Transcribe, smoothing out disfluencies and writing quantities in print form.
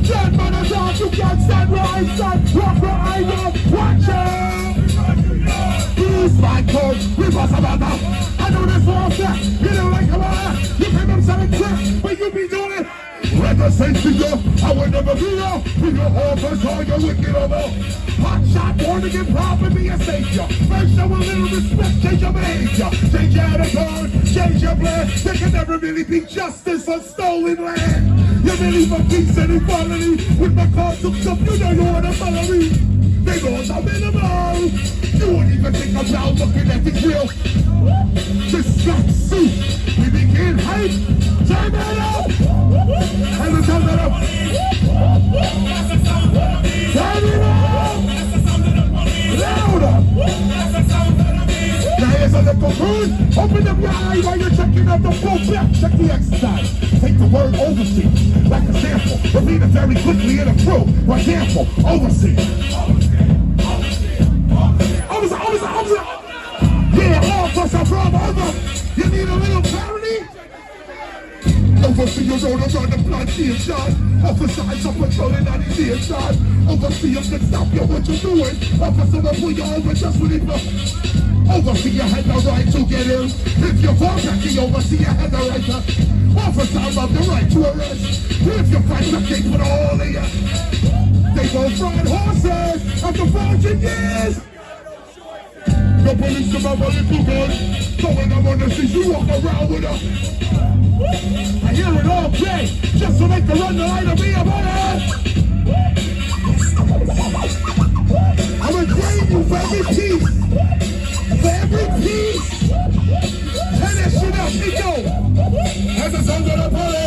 Dead man is off, you can't stand where I stand. Rock where I walk, watch out. Use my code, we must have enough. I know this for a fact, you know like a liar. You think I'm selling crap, but you be doing it. Represent to you, I will never be you. With your offers, all your wicked over. Hot shot, born to get proud and be a savior. First show a little respect, change your behavior. Change your attitude, change your plan. There can never really be justice on stolen land. You believe in peace and equality. With my cards hooked up, you know you wanna follow me. They go on minimal. You won't even think about looking at the grill. This got suit, we begin hype. Turn that up! And we turn that up! Turn it up! Louder! Now here's a little tune. Open up your eye while you're checking out the full clip. Check the exercise. Take the word overseas like a sample. Repeat it very quickly in a crew. For example, overseas. Overseas. Yeah, all of us are from over. You need a little clarity? Overseers on the plantation. Officers are patrolling on the inside. Overseers can stop you what you're doing. Officer will pull you over just when it goes. Overseer had the right to get in. If you fall back, the overseer had the right to. Officer have the right to arrest. If you fight the case with all of you. They both ride horses after 14 years. The police come up a little gun. So when I'm on the street, you walk around with her. I hear it all day, just to make the run the light of me about it. I'm gonna train you for every piece. For every piece. Turn that shit up, Nico. As a son of a